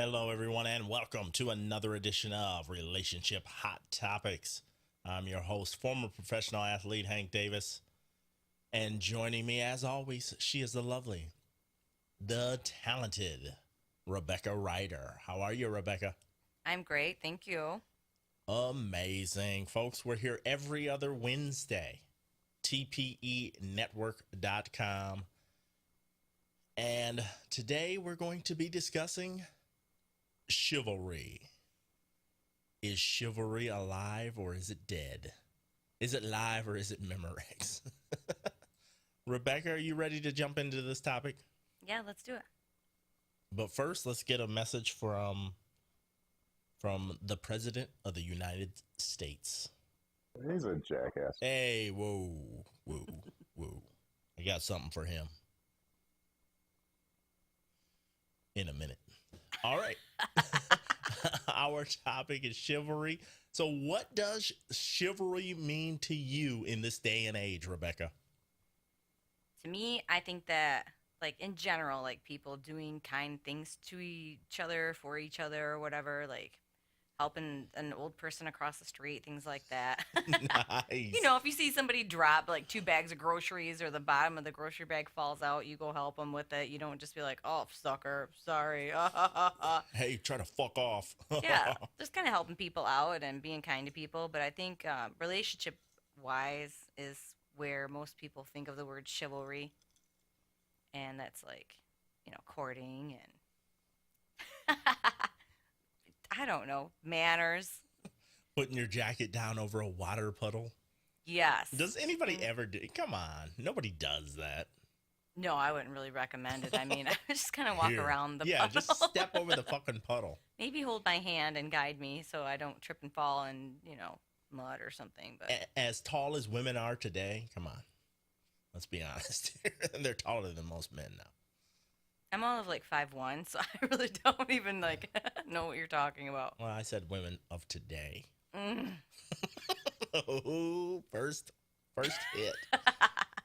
Hello, everyone, and welcome to another edition of Relationship Hot Topics. I'm your host, former professional athlete Hank Davis, and joining me, as always, she is the lovely, the talented Rebecca Ryder. How are you, Rebecca? I'm great, thank you. Amazing. Folks, we're here every other Wednesday. TPE Network.com. And today we're going to be discussing chivalry. Is chivalry alive or is it dead? Is it live or is it Memorex? Rebecca, are you ready to jump into this topic? Yeah, let's do it. But first, let's get a message from the President of the United States. He's a jackass. Hey, whoa, whoa, whoa. I got something for him in a minute. All right. Our topic is chivalry. So what does chivalry mean to you in this day and age, Rebecca? To me, I think that, like, in general, like, people doing kind things to each other, for each other, or whatever, like, helping an old person across the street, things like that. Nice. If you see somebody drop, like, 2 bags of groceries or the bottom of the grocery bag falls out, you go help them with it. You don't just be like, oh, sucker, sorry. Hey, try to fuck off. Yeah, just kind of helping people out and being kind to people. But I think relationship wise is where most people think of the word chivalry. And that's like, courting and I don't know, manners. Putting your jacket down over a water puddle. Yes. Does anybody ever do? Come on, nobody does that. No, I wouldn't really recommend it. I mean, I would just kind of walk Here. around the Yeah, puddle. just step over the fucking puddle. Maybe hold my hand and guide me so I don't trip and fall in, mud or something. But As tall as women are today, come on. Let's be honest. They're taller than most men now. I'm only like 5'1", so I really don't even like know what you're talking about. Well, I said women of today. Mm. Oh, first hit.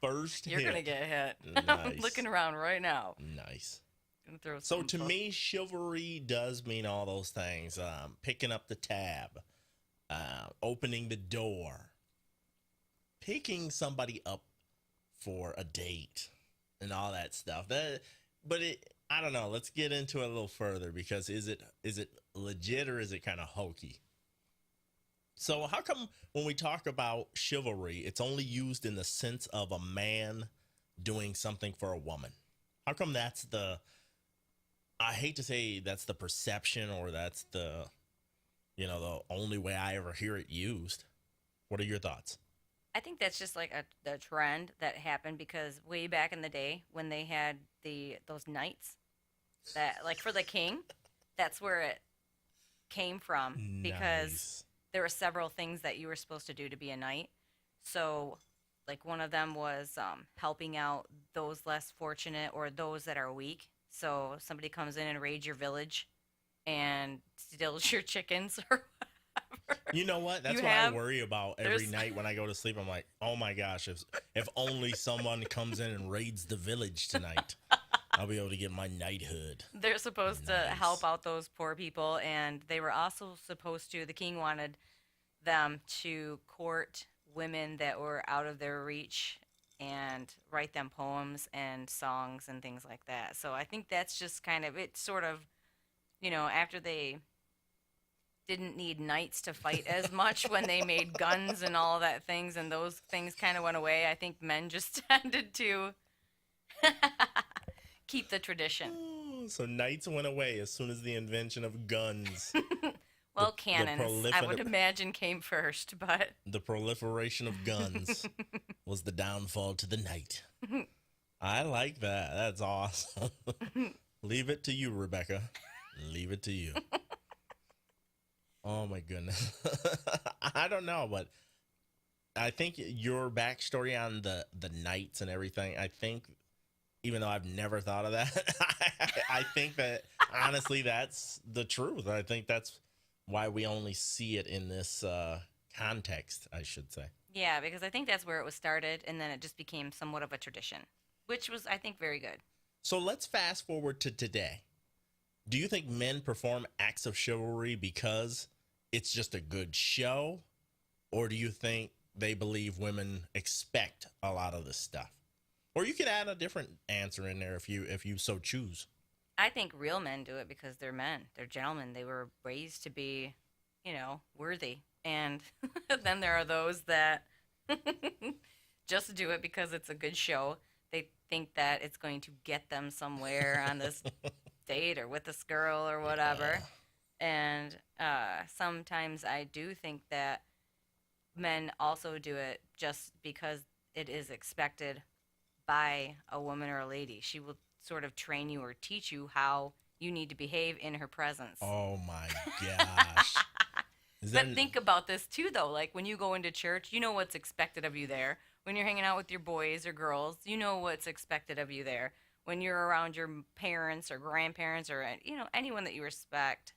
First You're hit. gonna get hit. Nice. I'm looking around right now. Nice. Gonna throw So some to me, chivalry does mean all those things. Picking up the tab, opening the door, picking somebody up for a date, and all that stuff. I don't know. Let's get into it a little further because is it legit or is it kind of hokey? So how come when we talk about chivalry, it's only used in the sense of a man doing something for a woman? How come I hate to say that's the perception or that's the only way I ever hear it used. What are your thoughts? I think that's just like the trend that happened because way back in the day when they had those knights that like for the king, that's where it came from because Nice. there were several things that you were supposed to do to be a knight. So like one of them was helping out those less fortunate or those that are weak. So somebody comes in and raids your village and steals your chickens or whatever. You know what? That's You what I have- worry about every there's- night when I go to sleep. I'm like, oh my gosh, if only someone comes in and raids the village tonight, I'll be able to get my knighthood. They're supposed to Nice. help out those poor people, and they were also supposed to, the king wanted them to court women that were out of their reach and write them poems and songs and things like that. So I think that's just kind of, it sort of, after they didn't need knights to fight as much when they made guns and all that things, and those things kind of went away. I think men just tended to keep the tradition. Oh, so knights went away as soon as the invention of guns. Well, The cannons, I would imagine, came first, but The proliferation of guns was the downfall to the knight. I like that. That's awesome. Leave it to you, Rebecca. Leave it to you. Oh my goodness. I don't know, but I think your backstory on the knights and everything, I think, even though I've never thought of that, I think that honestly that's the truth. I think that's why we only see it in this context, I should say. yeah, because I think that's where it was started, and then it just became somewhat of a tradition, which was, I think, very good. So let's fast forward to today. Do you think men perform acts of chivalry because it's just a good show, or do you think they believe women expect a lot of this stuff? Or you could add a different answer in there if you so choose. I think real men do it because they're men. They're gentlemen. They were raised to be, worthy. And then there are those that just do it because it's a good show. They think that it's going to get them somewhere on this date or with this girl or whatever. And sometimes I do think that men also do it just because it is expected by a woman or a lady. She will sort of train you or teach you how you need to behave in her presence. Oh my gosh. But think about this too, though. Like when you go into church, you know what's expected of you there. When you're hanging out with your boys or girls, you know what's expected of you there. When you're around your parents or grandparents or anyone that you respect,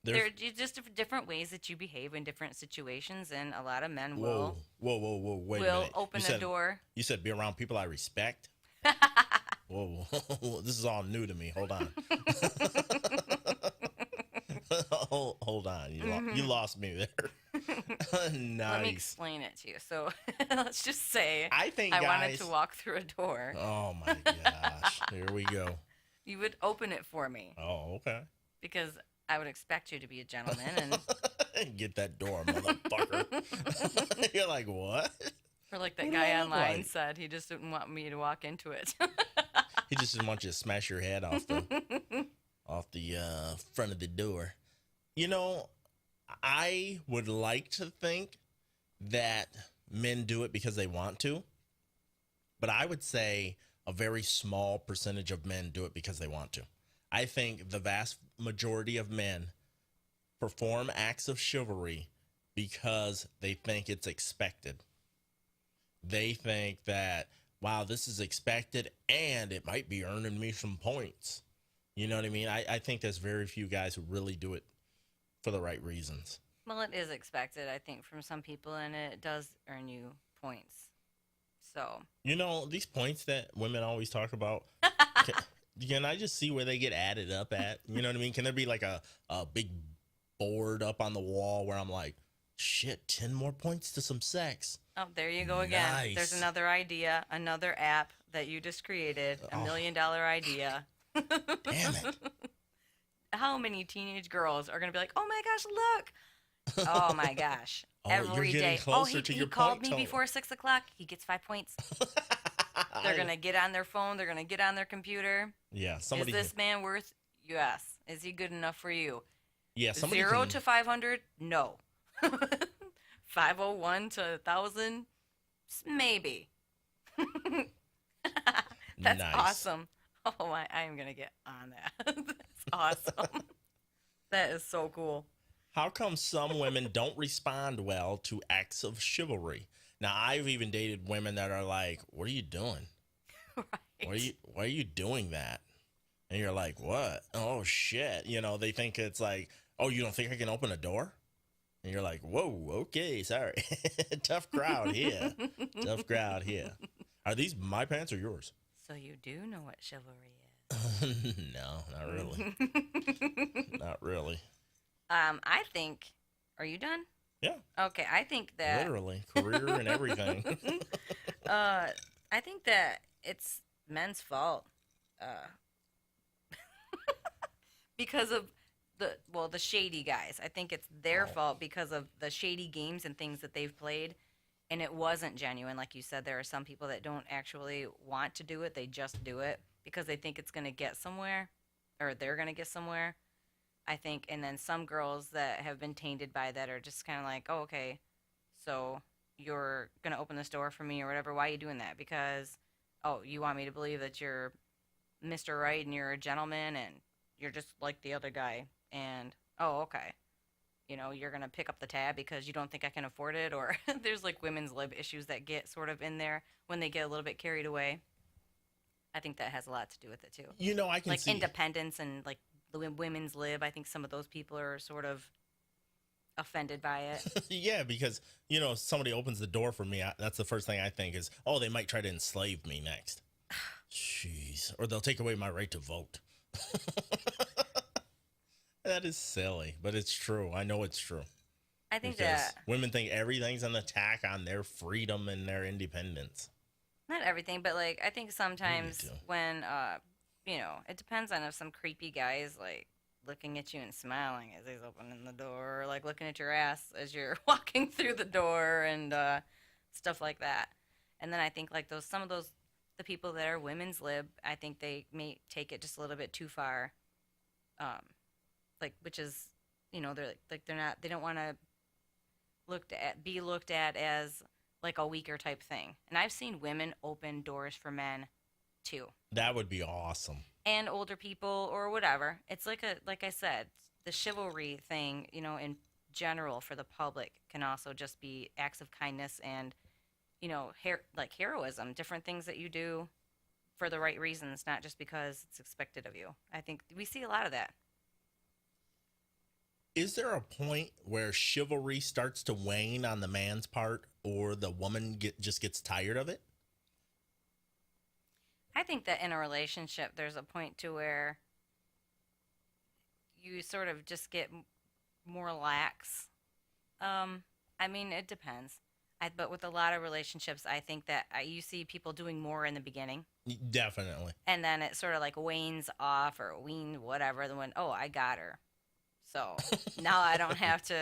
there are just different ways that you behave in different situations, and a lot of men whoa, wait a will minute. open the door. You said be around people I respect? Whoa, this is all new to me. Hold on. Hold on. You lost me there. Nice. Let me explain it to you. So let's just say I wanted to walk through a door. Oh my gosh. Here we go. You would open it for me. Oh, okay. Because I would expect you to be a gentleman and get that door, motherfucker. You're like, what? Or like that guy online said, he just didn't want me to walk into it. He just didn't want you to smash your head off the front of the door. I would like to think that men do it because they want to, but I would say a very small percentage of men do it because they want to. I think the vast majority of men perform acts of chivalry because they think it's expected. They think that, wow, this is expected and it might be earning me some points. You know what I mean? I think there's very few guys who really do it for the right reasons. Well, it is expected, I think, from some people, and it does earn you points. So. These points that women always talk about, can I just see where they get added up at? You know what I mean? Can there be like a big board up on the wall where I'm like, shit, 10 more points to some sex? Oh, there you go again. Nice. There's another idea, another app that you just created, $1 million idea. Damn it. How many teenage girls are going to be like, oh my gosh, look. Oh my gosh. Every day. He called me before 6 o'clock. He gets 5 points. They're going to get on their phone. They're going to get on their computer. Yeah. Is this man worth? Yes. Is he good enough for you? Yeah. 0 to 500? No. 501 to 1,000? Maybe. That's nice. Awesome. Oh, I am going to get on that. That's awesome. That is so cool. How come some women don't respond well to acts of chivalry? Now, I've even dated women that are like, what are you doing? Right. Why are you doing that? And you're like, what? Oh, shit. They think it's like, oh, you don't think I can open a door? And you're like, whoa, okay, sorry. Tough crowd here. Tough crowd here. Are these my pants or yours? So you do know what chivalry is? No, not really. Not really. I think, are you done? Yeah. Okay, I think that... Literally, career and everything. I think that it's men's fault. Because of the shady guys. I think it's their fault because of the shady games and things that they've played. And it wasn't genuine. Like you said, there are some people that don't actually want to do it. They just do it because they think it's going to get somewhere, or they're going to get somewhere, I think. And then some girls that have been tainted by that are just kind of like, oh, okay, so you're going to open this door for me or whatever. Why are you doing that? Because, oh, you want me to believe that you're Mr. Right and you're a gentleman and you're just like the other guy. And, oh, okay. You're going to pick up the tab because you don't think I can afford it, or there's like women's lib issues that get sort of in there when they get a little bit carried away. I think that has a lot to do with it too. I can see independence and like the women's lib. I think some of those people are sort of offended by it. Yeah, because, somebody opens the door for me. That's the first thing I think is, oh, they might try to enslave me next. Jeez. Or they'll take away my right to vote. That is silly, but it's true. I know it's true. I think Because that women think everything's an attack on their freedom and their independence. not everything, but like I think Maybe sometimes too. when it depends on if some creepy guy is like looking at you and smiling as he's opening the door, or like looking at your ass as you're walking through the door and stuff like that. And then I think like those some of those the people that are women's lib, I think they may take it just a little bit too far. Um, like which is they're not they don't want to be looked at as like a weaker type thing. And I've seen women open doors for men too. That would be awesome. And older people or whatever. It's like I said, the chivalry thing, in general for the public can also just be acts of kindness and like heroism, different things that you do for the right reasons, not just because it's expected of you. I think we see a lot of that. Is there a point where chivalry starts to wane on the man's part, or the woman just gets tired of it? I think that in a relationship, there's a point to where you sort of just get more lax. I mean, it depends. But with a lot of relationships, I think that you see people doing more in the beginning, Definitely. and then it sort of like wanes off or whatever. Then when I got her, so now I don't have to.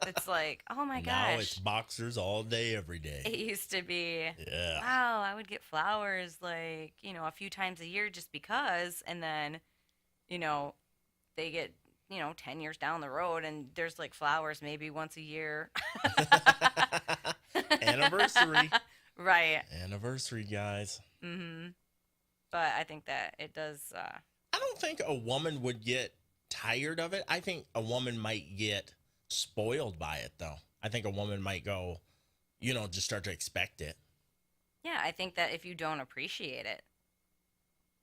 It's like, oh my Now gosh. it's boxers all day, every day. It used to be, Yeah. wow, I would get flowers like, a few times a year just because. And then, they get, 10 years down the road and there's like flowers maybe once a year. Anniversary. Right. Anniversary, guys. Mm-hmm. But I think that it does. I don't think a woman would get tired of it. I think a woman might get spoiled by it, though. I think a woman might go, just start to expect it. Yeah, I think that if you don't appreciate it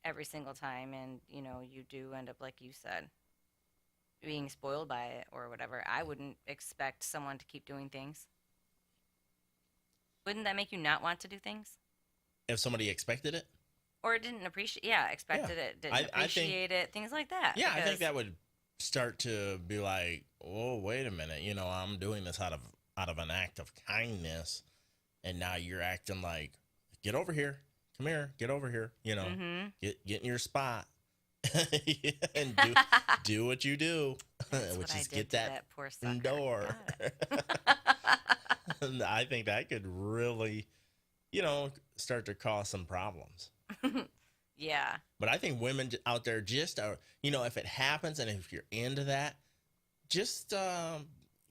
every single time and, you do end up, like you said, being spoiled by it or whatever, I wouldn't expect someone to keep doing things. Wouldn't that make you not want to do things? If somebody expected it? Or didn't appreciate, expected it, didn't I think, appreciate it, things like that. Yeah, I think Because- that would start to be like, oh, wait a minute, I'm doing this out of an act of kindness, and now you're acting like, get over here, come here, get over here, Mhm. get in your spot, and do what you do, That's which what I is did get to that poor sucker. door. And I think that could really, start to cause some problems. Yeah. But I think women out there just are, if it happens and if you're into that, just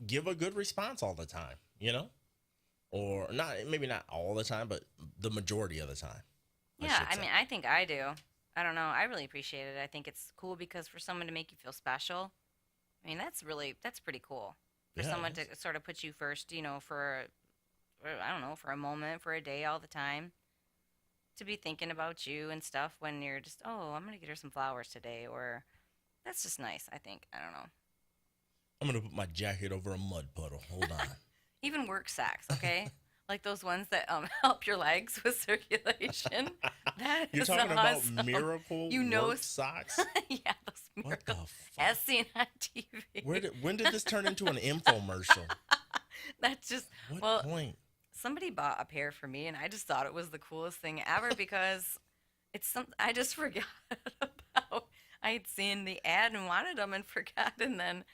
give a good response all the time, or not, maybe not all the time, but the majority of the time. Yeah, I mean, I think I do. I don't know. I really appreciate it. I think it's cool because for someone to make you feel special, I mean, that's pretty cool. For Yeah, someone it to sort of put you first, I don't know, for a moment, for a day, all the time. To be thinking about you and stuff when you're just, oh, I'm going to get her some flowers today. Or that's just nice, I think. I don't know. I'm going to put my jacket over a mud puddle. Hold on. Even work socks, okay? Like those ones that help your legs with circulation. That You're is talking awesome. about miracle work socks? Yeah, those What miracle the as fuck? seen on TV. When did this turn into an infomercial? That's just What point? somebody bought a pair for me, and I just thought it was the coolest thing ever because it's something I just forgot about. I had seen the ad and wanted them and forgot, and then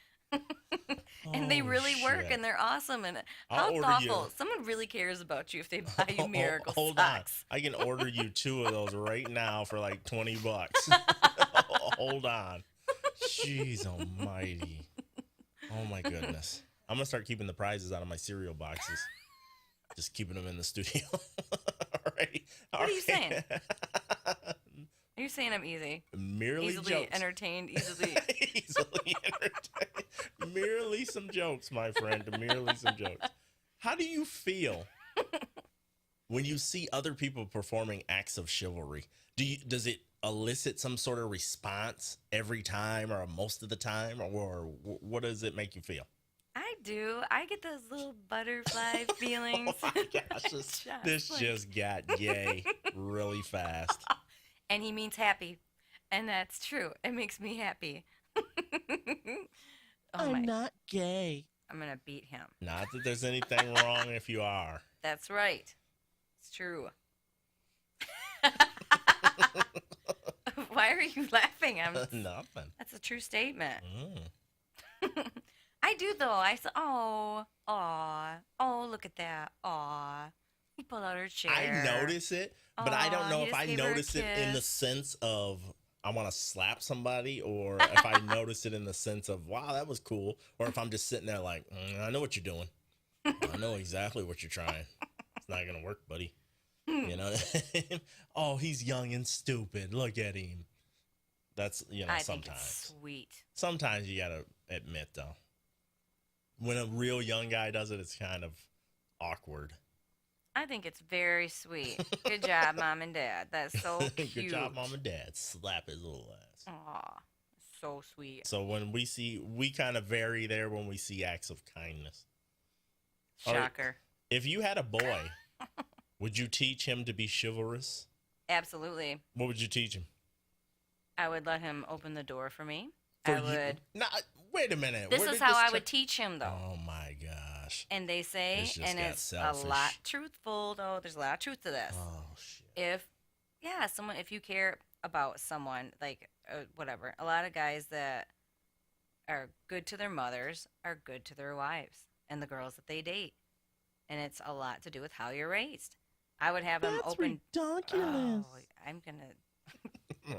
and they Oh, really work shit. and they're awesome. And I'll how order thoughtful! you- Someone really cares about you if they buy you miracle Hold socks. on. I can order you 2 of those right now for like $20. Hold on. Jeez almighty. Oh my goodness. I'm going to start keeping the prizes out of my cereal boxes. Just keeping them in the studio. All right. What are you saying? Are you saying I'm Merely easily jokes. entertained, easily? Easily entertained. Merely some jokes, my friend. Merely some jokes. How do you feel when you see other people performing acts of chivalry? Does it elicit some sort of response every time or most of the time, or what does it make you feel? I do. I get those little butterfly feelings. Oh my gosh, this just got gay really fast. And he means happy. And that's true. It makes me happy. Oh my! not gay. I'm gonna beat him. Not that there's anything wrong if you are. That's right. It's true. Why are you laughing? Nothing. That's a true statement. Mm. I do though. I said, oh, look at that. Aw. He pulled out her chair. I notice it, but I don't Aw, know he if just I gave her a notice it in the kiss. sense of I want to slap somebody, or if I notice it in the sense of wow, that was cool, or if I'm just sitting there like, I know what you're doing. I know exactly what you're trying. It's not gonna work, buddy. You know? Oh, he's young and stupid. Look at him. That's I think sometimes. it's sweet. Sometimes you gotta admit though, when a real young guy does it, it's kind of awkward. I think it's very sweet. Good job, Mom and Dad. That's so cute. Good job, Mom and Dad. Slap his little ass. Aw, so sweet. So when we kind of vary there when we see acts of kindness. All right. Shocker. If you had a boy, would you teach him to be chivalrous? Absolutely. What would you teach him? I would let him open the door for me. For I you? would. No, wait a minute. This Where is did how I turn- would teach him, though. Oh my gosh. And they say, This just and got it's selfish. a lot truthful, though. There's a lot of truth to this. Oh shit. If you care about someone, like, whatever, a lot of guys that are good to their mothers are good to their wives and the girls that they date. And it's a lot to do with how you're raised. I would have them open. ridiculous. Oh,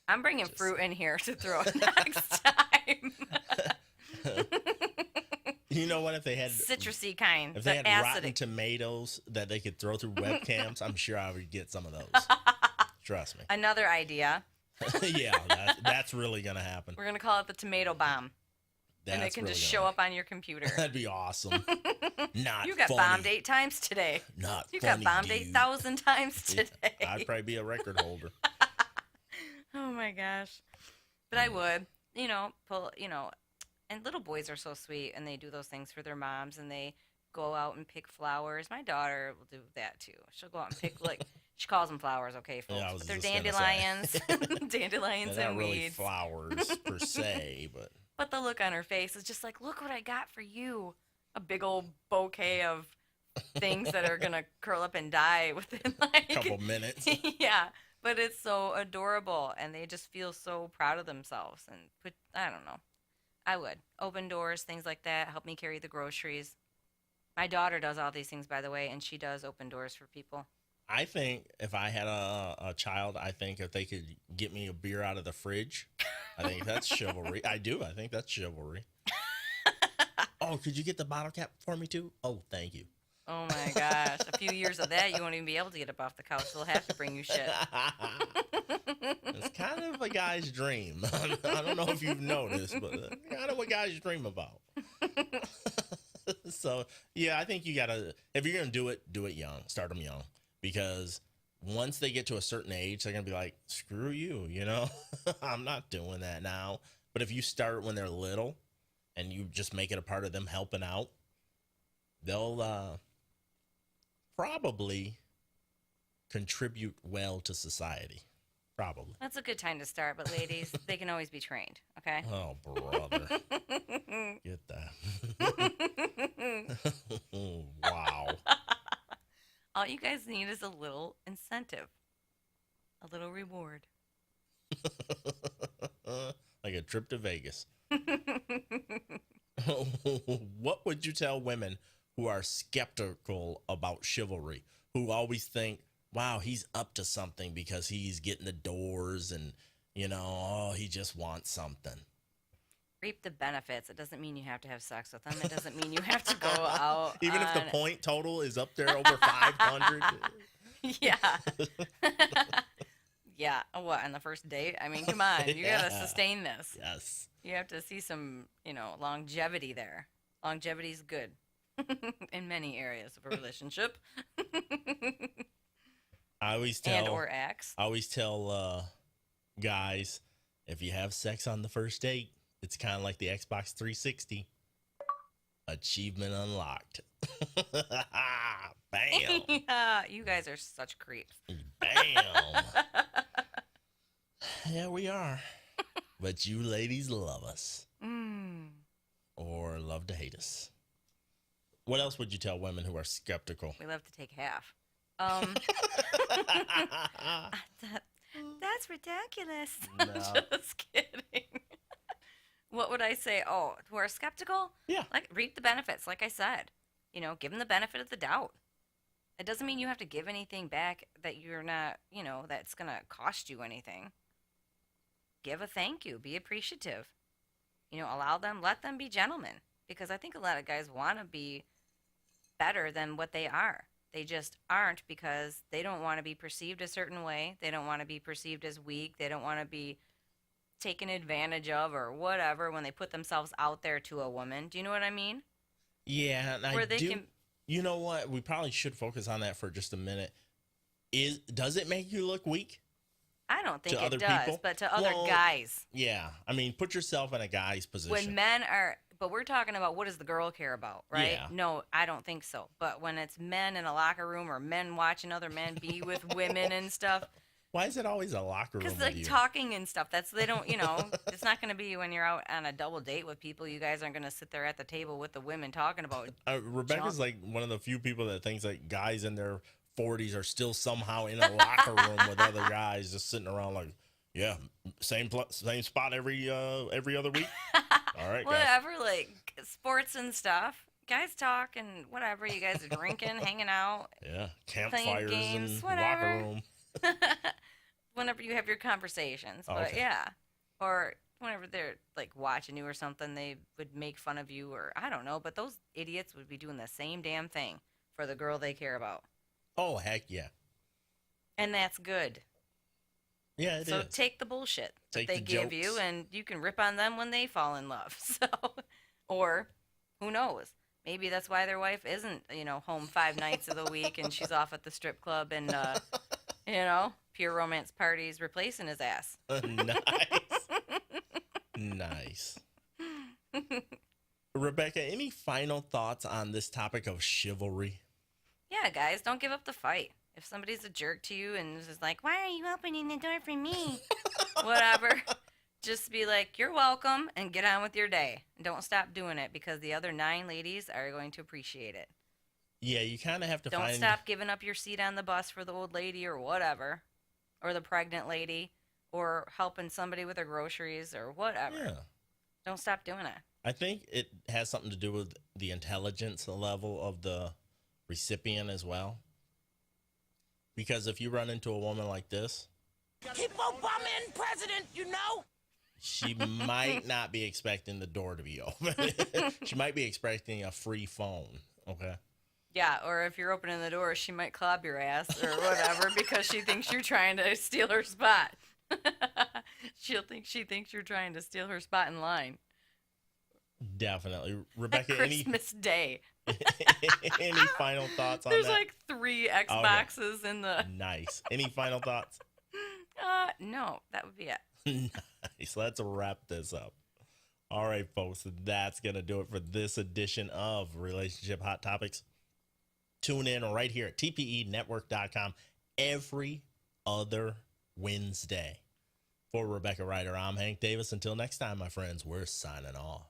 I'm bringing Just- fruit in here to throw next time. You know what? If they had Citrusy kind. If they had the rotten acidic. tomatoes that they could throw through webcams, I'm sure I would get some of those. Trust me. Another idea. Yeah, that's really gonna happen. We're gonna call it the tomato bomb, and it That's can really just gonna show up on your computer. That'd be awesome. Not You got funny. bombed 8 times today. Not You funny, got bombed dude. 8,000 times Yeah, today. I'd probably be a record holder. Oh my gosh. But I would, and little boys are so sweet, and they do those things for their moms, and they go out and pick flowers. My daughter will do that too. She'll go out and pick, she calls them flowers, okay, folks, Yeah, I was but they're just gonna dandelions, dandelions They're and not really weeds. flowers per se, but But the look on her face is just like, look what I got for you. A big old bouquet of things that are going to curl up and die within a couple minutes. Yeah, but it's so adorable, and they just feel so proud of themselves. And I don't know. I would. Open doors, things like that, help me carry the groceries. My daughter does all these things, by the way, and she does open doors for people. I think if I had a child, I think if they could get me a beer out of the fridge, I think that's chivalry. I do. I think that's chivalry. Oh, could you get the bottle cap for me too? Oh, thank you. Oh my gosh. A few years of that, you won't even be able to get up off the couch. They'll have to bring you shit. It's kind of a guy's dream. I don't know if you've noticed, but kind of what guys dream about. So, yeah, I think you got to, if you're going to do it young. Start them young. Because once they get to a certain age, they're going to be like, screw you, I'm not doing that now. But if you start when they're little and you just make it a part of them helping out, they'll probably contribute well to society. Probably. That's a good time to start, but ladies, they can always be trained, okay? Oh, brother. Get that. Wow. All you guys need is a little incentive, a little reward. Like a trip to Vegas. What would you tell women who are skeptical about chivalry, who always think, wow, he's up to something because he's getting the doors and, he just wants something? Reap the benefits. It doesn't mean you have to have sex with them. It doesn't mean you have to go out. Even if the on- point total is up there over 500. Yeah. Yeah. What, on the first date? I mean, come on. You got to Yeah. sustain this. Yes. You have to see some, longevity there. Longevity is good in many areas of a relationship. I always And tell or acts. guys, if you have sex on the first date, it's kind of like the Xbox 360. Achievement unlocked. Bam. Yeah, you guys are such creeps. Bam. Yeah, we are. But you ladies love us. Mm. Or love to hate us. What else would you tell women who are skeptical? We love to take half. That's ridiculous. No. Just kidding. What would I say? Oh, who are skeptical? Yeah. Like, reap the benefits, like I said. You know, give them the benefit of the doubt. It doesn't mean you have to give anything back that you're not, you know, that's going to cost you anything. Give a thank you. Be appreciative. You know, allow them, let them be gentlemen. Because I think a lot of guys want to be better than what they are. They just aren't because they don't want to be perceived a certain way. They don't want to be perceived as weak. They don't want to be taken advantage of or whatever when they put themselves out there to a woman. Do you know what I mean? Yeah, and Where I they do. can- You know what? We probably should focus on that for just a minute. Does it make you look weak? I don't think To it other does, people? but to other Well, guys. Yeah. I mean, put yourself in a guy's position. When men are, but we're talking about what does the girl care about, right? Yeah. No, I don't think so. But when it's men in a locker room or men watching other men be with women and stuff, Why is it always a locker room because with like you? talking and stuff, they don't, you know, it's not going to be when you're out on a double date with people. You guys aren't going to sit there at the table with the women talking about. Rebecca's junk. like one of the few people that thinks like guys in their 40s are still somehow in a locker room with other guys just sitting around like, yeah, same spot every other week. All right, guys. Whatever, like sports and stuff. Guys talk and whatever. You guys are drinking, hanging out. Yeah, campfires games, and whatever. locker room. Whenever you have your conversations, but Okay. yeah, or whenever they're like watching you or something, they would make fun of you, or I don't know. But those idiots would be doing the same damn thing for the girl they care about, Oh, heck yeah. and that's good. Yeah, it is. So take the bullshit Take that they the give you, jokes. and you can rip on them when they fall in love. So, or who knows? Maybe that's why their wife isn't, you know, home 5 nights of the week, and she's off at the strip club and, you know, pure romance parties replacing his ass. Nice. Nice. Rebecca, any final thoughts on this topic of chivalry? Yeah, guys, don't give up the fight. If somebody's a jerk to you and is just like, why are you opening the door for me? Whatever. Just be like, you're welcome, and get on with your day. And don't stop doing it because the other 9 ladies are going to appreciate it. Yeah, you kind of have to Don't find. stop giving up your seat on the bus for the old lady or whatever, or the pregnant lady, or helping somebody with their groceries or whatever. Yeah. Don't stop doing it. I think it has something to do with the intelligence level of the recipient as well. Because if you run into a woman like this, Keep Obama in president, you know? she might not be expecting the door to be open. She might be expecting a free phone. Okay. Yeah, or if you're opening the door, she might club your ass or whatever because she thinks you're trying to steal her spot. She thinks you're trying to steal her spot in line. Definitely. Rebecca, Christmas Day. any final thoughts on There's that? like 3 Xboxes in the. Nice. Any final thoughts? No, that would be it. Nice. Let's wrap this up. All right, folks. That's going to do it for this edition of Relationship Hot Topics. Tune in right here at TPENetwork.com every other Wednesday. For Rebecca Ryder, I'm Hank Davis. Until next time, my friends, we're signing off.